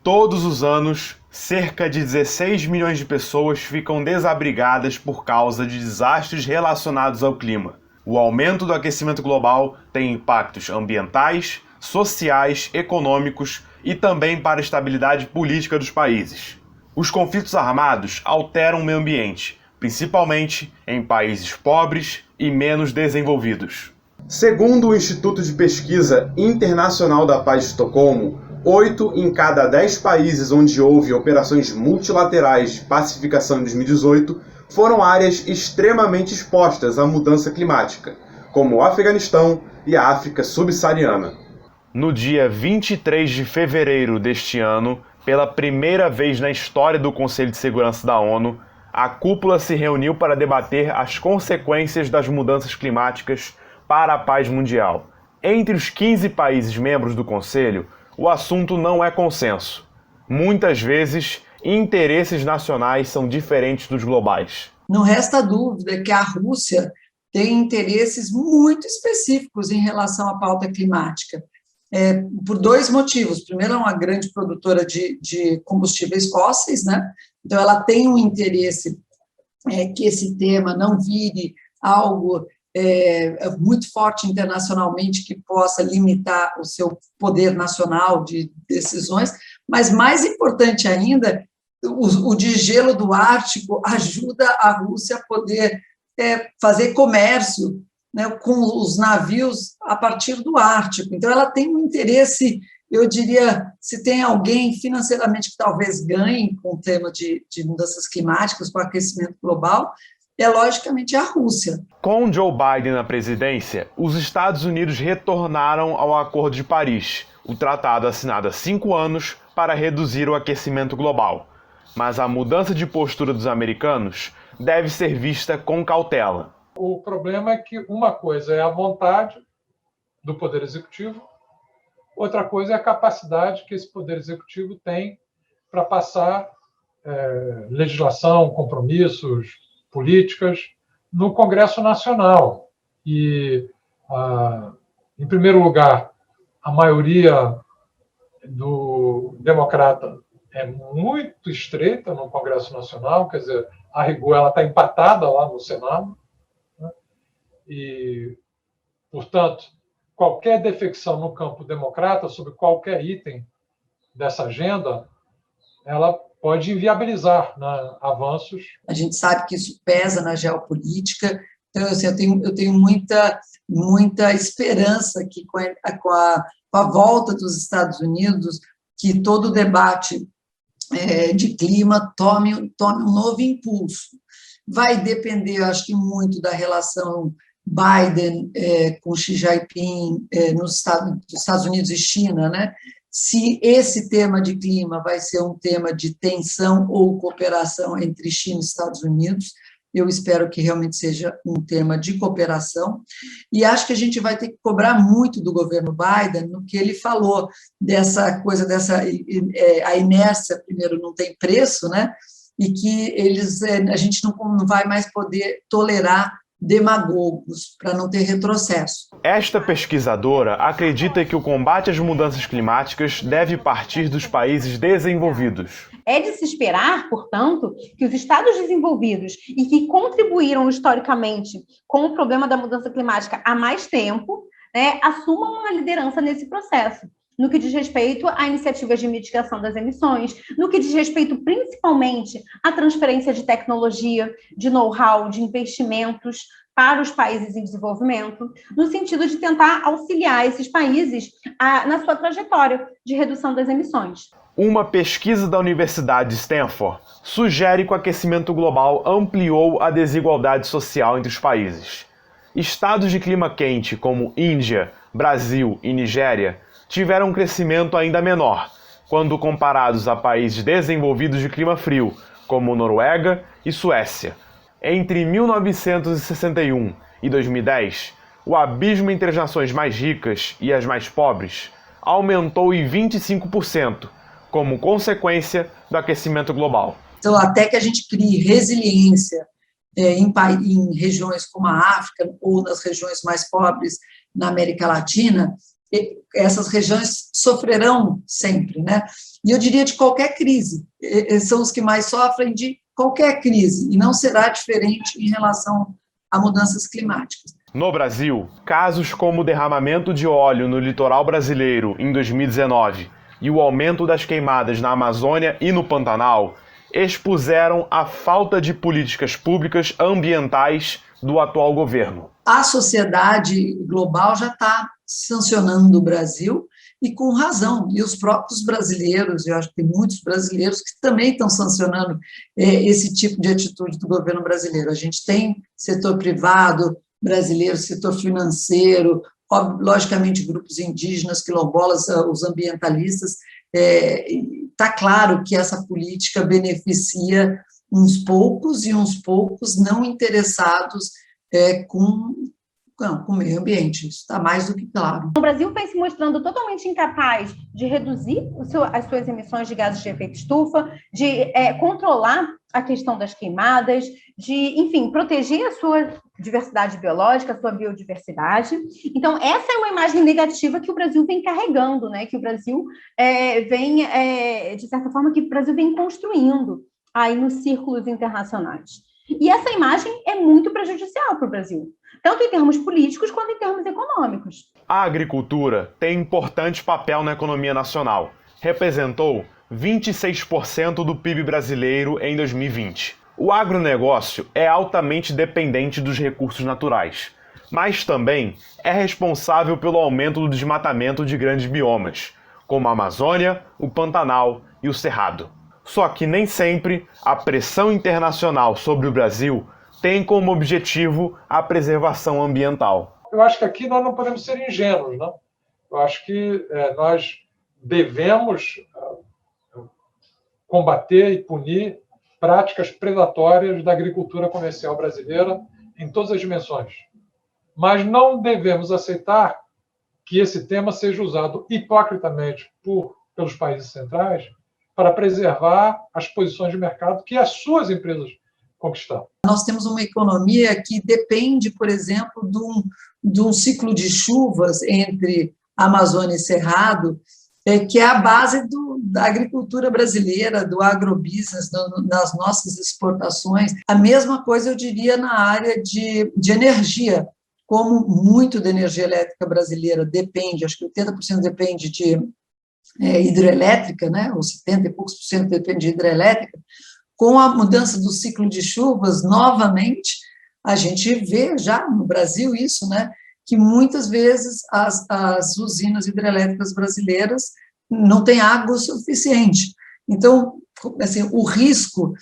Todos os anos, cerca de 16 milhões de pessoas ficam desabrigadas por causa de desastres relacionados ao clima. O aumento do aquecimento global tem impactos ambientais, sociais, econômicos e também para a estabilidade política dos países. Os conflitos armados alteram o meio ambiente, principalmente em países pobres e menos desenvolvidos. Segundo o Instituto de Pesquisa Internacional da Paz de Estocolmo, 8 em cada 10 países onde houve operações multilaterais de pacificação em 2018 foram áreas extremamente expostas à mudança climática, como o Afeganistão e a África subsaariana. No dia 23 de fevereiro deste ano, pela primeira vez na história do Conselho de Segurança da ONU, a cúpula se reuniu para debater as consequências das mudanças climáticas para a paz mundial. Entre os 15 países membros do Conselho, o assunto não é consenso. Muitas vezes, interesses nacionais são diferentes dos globais. Não resta dúvida que a Rússia tem interesses muito específicos em relação à pauta climática, por dois motivos. Primeiro, é uma grande produtora de combustíveis fósseis, né? Então ela tem um interesse que esse tema não vire algo muito forte internacionalmente que possa limitar o seu poder nacional de decisões, mas mais importante ainda, o degelo do Ártico ajuda a Rússia a poder fazer comércio, né, com os navios a partir do Ártico. Então, ela tem um interesse, eu diria, se tem alguém financeiramente que talvez ganhe com o tema de mudanças climáticas, com o aquecimento global, é logicamente a Rússia. Com Joe Biden na presidência, os Estados Unidos retornaram ao Acordo de Paris, o tratado assinado há 5 anos para reduzir o aquecimento global. Mas a mudança de postura dos americanos deve ser vista com cautela. O problema é que uma coisa é a vontade do Poder Executivo, outra coisa é a capacidade que esse Poder Executivo tem para passar legislação, compromissos, políticas no Congresso Nacional. E, em primeiro lugar, a maioria do democrata é muito estreita no Congresso Nacional, quer dizer, a rigor ela está empatada lá no Senado, né? E, portanto, qualquer defecção no campo democrata sobre qualquer item dessa agenda, ela pode inviabilizar, né, avanços. A gente sabe que isso pesa na geopolítica, então assim, eu tenho muita esperança que com a volta dos Estados Unidos, que todo o debate de clima tome um novo impulso. Vai depender, eu acho que muito da relação Biden com Xi Jinping nos Estados Unidos e China, né? Se esse tema de clima vai ser um tema de tensão ou cooperação entre China e Estados Unidos, eu espero que realmente seja um tema de cooperação, e acho que a gente vai ter que cobrar muito do governo Biden no que ele falou, dessa coisa, a inércia, primeiro, não tem preço, né? E que a gente não vai mais poder tolerar demagogos para não ter retrocesso. Esta pesquisadora acredita que o combate às mudanças climáticas deve partir dos países desenvolvidos. É de se esperar, portanto, que os estados desenvolvidos e que contribuíram historicamente com o problema da mudança climática há mais tempo, né, assumam uma liderança nesse processo, no que diz respeito a iniciativas de mitigação das emissões, no que diz respeito principalmente à transferência de tecnologia, de know-how, de investimentos para os países em desenvolvimento, no sentido de tentar auxiliar esses países na sua trajetória de redução das emissões. Uma pesquisa da Universidade de Stanford sugere que o aquecimento global ampliou a desigualdade social entre os países. Estados de clima quente como Índia, Brasil e Nigéria tiveram um crescimento ainda menor, quando comparados a países desenvolvidos de clima frio, como Noruega e Suécia. Entre 1961 e 2010, o abismo entre as nações mais ricas e as mais pobres aumentou em 25%, como consequência do aquecimento global. Então, até que a gente crie resiliência em regiões como a África ou nas regiões mais pobres na América Latina, essas regiões sofrerão sempre, né? E eu diria de qualquer crise, são os que mais sofrem de qualquer crise, e não será diferente em relação a mudanças climáticas. No Brasil, casos como o derramamento de óleo no litoral brasileiro em 2019 e o aumento das queimadas na Amazônia e no Pantanal expuseram a falta de políticas públicas ambientais do atual governo. A sociedade global já está sancionando o Brasil, e com razão, e os próprios brasileiros, eu acho que tem muitos brasileiros que também estão sancionando esse tipo de atitude do governo brasileiro. A gente tem setor privado brasileiro, setor financeiro, logicamente grupos indígenas, quilombolas, os ambientalistas. Está claro que essa política beneficia uns poucos e uns poucos não interessados com o meio ambiente, isso está mais do que claro. O Brasil vem se mostrando totalmente incapaz de reduzir as suas emissões de gases de efeito estufa, de controlar a questão das queimadas, de, enfim, proteger a sua diversidade biológica, a sua biodiversidade. Então, essa é uma imagem negativa que o Brasil vem carregando, né? Que o Brasil vem, de certa forma, que o Brasil vem construindo aí nos círculos internacionais. E essa imagem é muito prejudicial para o Brasil, tanto em termos políticos quanto em termos econômicos. A agricultura tem importante papel na economia nacional. Representou 26% do PIB brasileiro em 2020. O agronegócio é altamente dependente dos recursos naturais, mas também é responsável pelo aumento do desmatamento de grandes biomas, como a Amazônia, o Pantanal e o Cerrado. Só que nem sempre a pressão internacional sobre o Brasil tem como objetivo a preservação ambiental. Eu acho que aqui nós não podemos ser ingênuos, não? Eu acho que nós devemos combater e punir práticas predatórias da agricultura comercial brasileira em todas as dimensões. Mas não devemos aceitar que esse tema seja usado hipocritamente pelos países centrais para preservar as posições de mercado que as suas empresas conquistaram. Nós temos uma economia que depende, por exemplo, de um ciclo de chuvas entre Amazônia e Cerrado, que é a base da agricultura brasileira, do agrobusiness, das nossas exportações. A mesma coisa, eu diria, na área de energia, como muito da energia elétrica brasileira depende, acho que 80% depende de hidrelétrica, né, ou 70 e poucos por cento depende de hidrelétrica. Com a mudança do ciclo de chuvas, novamente, a gente vê já no Brasil isso, né, que muitas vezes as usinas hidrelétricas brasileiras não têm água suficiente. Então, assim, o risco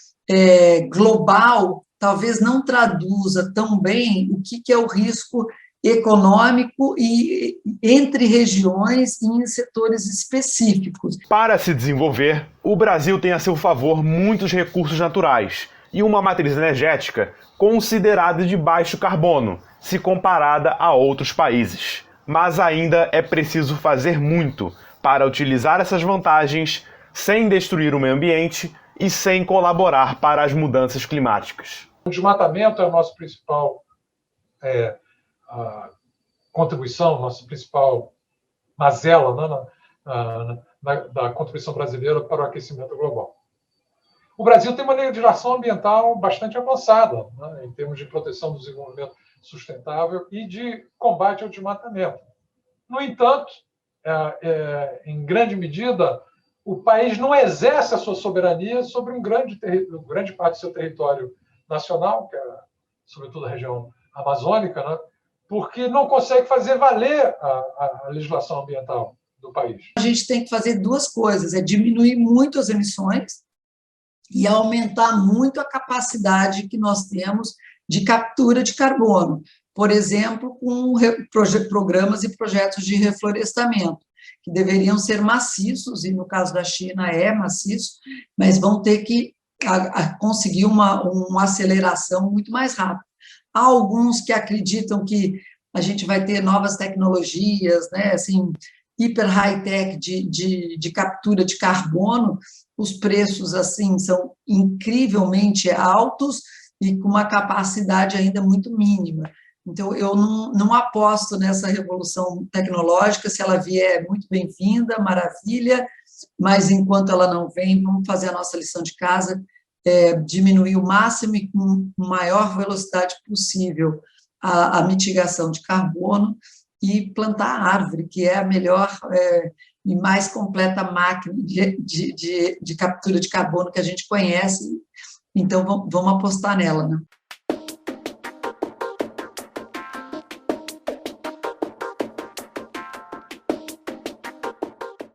global talvez não traduza tão bem o que é o risco econômico e entre regiões e em setores específicos. Para se desenvolver, o Brasil tem a seu favor muitos recursos naturais e uma matriz energética considerada de baixo carbono, se comparada a outros países. Mas ainda é preciso fazer muito para utilizar essas vantagens sem destruir o meio ambiente e sem colaborar para as mudanças climáticas. O desmatamento é a nossa principal contribuição, nossa principal mazela, né, da contribuição brasileira para o aquecimento global. O Brasil tem uma legislação ambiental bastante avançada, né, em termos de proteção do desenvolvimento sustentável e de combate ao desmatamento. No entanto, em grande medida, o país não exerce a sua soberania sobre grande parte do seu território nacional, que é, sobretudo, a região amazônica, né, porque não consegue fazer valer a legislação ambiental do país. A gente tem que fazer duas coisas, diminuir muito as emissões e aumentar muito a capacidade que nós temos de captura de carbono, por exemplo, com programas e projetos de reflorestamento, que deveriam ser maciços, e no caso da China é maciço, mas vão ter que conseguir uma aceleração muito mais rápida. Há alguns que acreditam que a gente vai ter novas tecnologias, né, assim, hiper high-tech de captura de carbono. Os preços assim são incrivelmente altos e com uma capacidade ainda muito mínima. Então, eu não aposto nessa revolução tecnológica. Se ela vier, muito bem-vinda, maravilha, mas enquanto ela não vem, vamos fazer a nossa lição de casa, diminuir o máximo e com maior velocidade possível a mitigação de carbono e plantar árvore, que é a melhor e mais completa máquina de captura de carbono que a gente conhece. Então, vamos apostar nela, né?